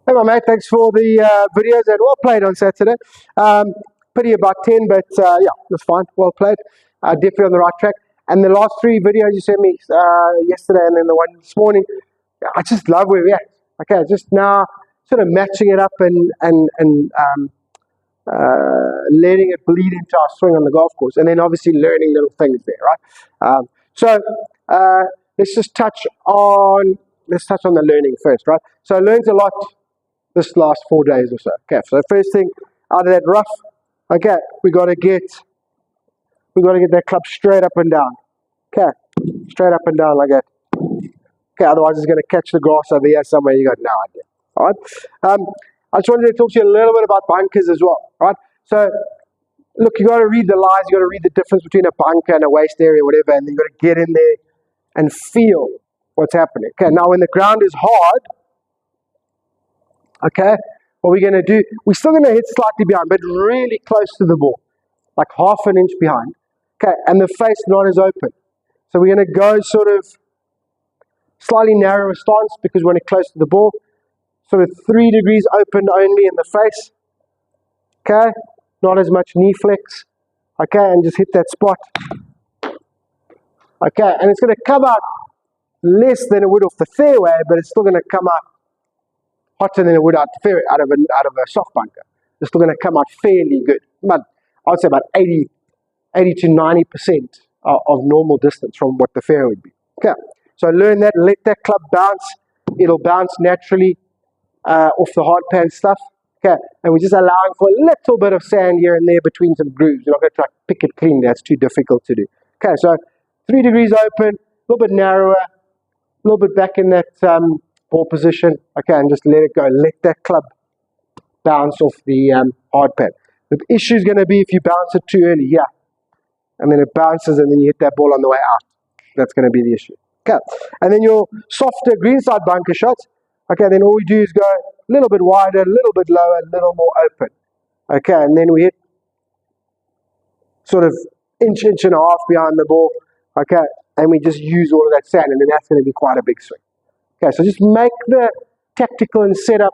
Hey, my mate, thanks for the videos and well played on Saturday. Pity about 10, but yeah, it was fine. Well played. Definitely on the right track. And the last 3 videos you sent me yesterday and then the one this morning, I just love where we're at. Okay, just now sort of matching it up and letting it bleed into our swing on the golf course, and then obviously learning little things there, right? So let's just touch on the learning first, right? So I learned a lot this last 4 days or so. Okay, so the first thing out of that rough, okay, we got to get that club straight up and down. Okay, straight up and down like that. Okay, otherwise it's going to catch the grass over here somewhere. You got no idea. All right. I just wanted to talk to you a little bit about bunkers as well. Right. So look, you got to read the lines. You got to read the difference between a bunker and a waste area, whatever, and then you got to get in there and feel what's happening. Okay. Now when the ground is hard, okay, what we're going to do, we're still going to hit slightly behind, but really close to the ball, like half an inch behind. Okay, and the face not as open. So we're going to go sort of slightly narrower stance because when it's close to the ball, sort of 3 degrees open only in the face. Okay, not as much knee flex. Okay, and just hit that spot. Okay, and it's going to come out less than it would off the fairway, but it's still going to come out hotter than it would out the fairway, out of a soft bunker. It's still going to come out fairly good. But I would say about 80 to 90% of normal distance from what the fairway would be. Okay, so learn that, let that club bounce. It'll bounce naturally off the hard pan stuff. Okay, and we're just allowing for a little bit of sand here and there between some grooves. You're not going to try to pick it clean. That's too difficult to do. Okay, so 3 degrees open, a little bit narrower, a little bit back in that ball position. Okay, and just let it go. Let that club bounce off the hard pan. The issue is going to be if you bounce it too early, yeah, and then it bounces and then you hit that ball on the way out. That's going to be the issue. Okay, and then your softer greenside bunker shots, okay, then all we do is go a little bit wider, a little bit lower, a little more open. Okay, and then we hit sort of inch and a half behind the ball. Okay, and we just use all of that sand, and then that's going to be quite a big swing. Okay, so just make the tactical and setup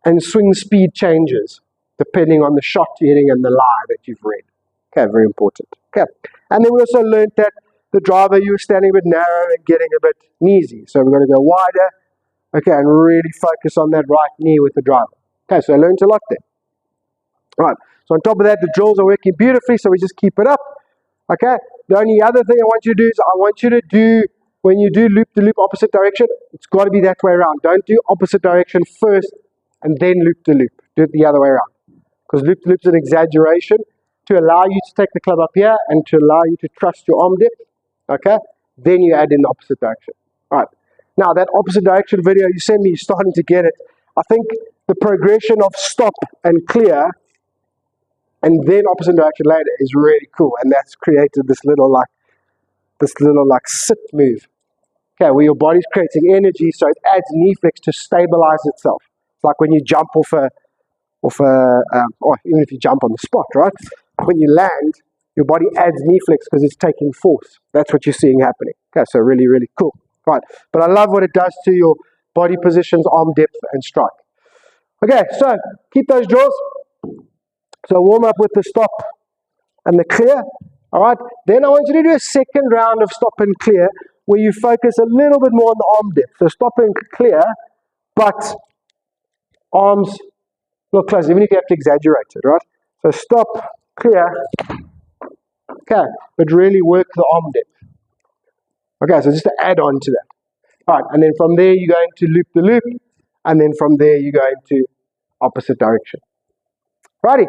and swing speed changes depending on the shot you're hitting and the lie that you've read. Okay, very important. Okay, and then we also learned that the driver, you were standing a bit narrow and getting a bit kneesy. So we're going to go wider, okay, and really focus on that right knee with the driver. Okay, so I learned a lot there. All right, so on top of that, the drills are working beautifully, so we just keep it up. Okay, the only other thing I want you to do is I want you to do, when you do loop-to-loop opposite direction, it's got to be that way around. Don't do opposite direction first and then loop-to-loop. Do it the other way around. Because loop-to-loop is an exaggeration to allow you to take the club up here and to allow you to trust your arm depth. Okay, then you add in the opposite direction. All right, now that opposite direction video you sent me, you're starting to get it. I think the progression of stop and clear and then opposite direction later is really cool, and that's created this little like sit move. Okay, where your body's creating energy, so it adds knee flex to stabilize itself. It's like when you jump or even if you jump on the spot, right? When you land, your body adds knee flex because it's taking force. That's what you're seeing happening. Okay, so really, really cool. Right, but I love what it does to your body positions, arm depth, and strike. Okay, so keep those drills. So warm up with the stop and the clear. All right, then I want you to do a second round of stop and clear where you focus a little bit more on the arm depth. So stop and clear, but arms a little close, even if you have to exaggerate it, right? So stop, clear, okay, but really work the arm depth. Okay, so just to add on to that. All right, and then from there you go into loop the loop, and then from there you go into opposite direction. Righty,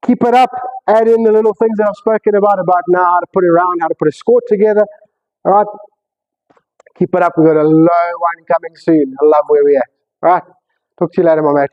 keep it up, add in the little things that I've spoken about now how to put it around, how to put a score together. All right, keep it up. We've got a low one coming soon. I love where we're at. All right, talk to you later, my mate.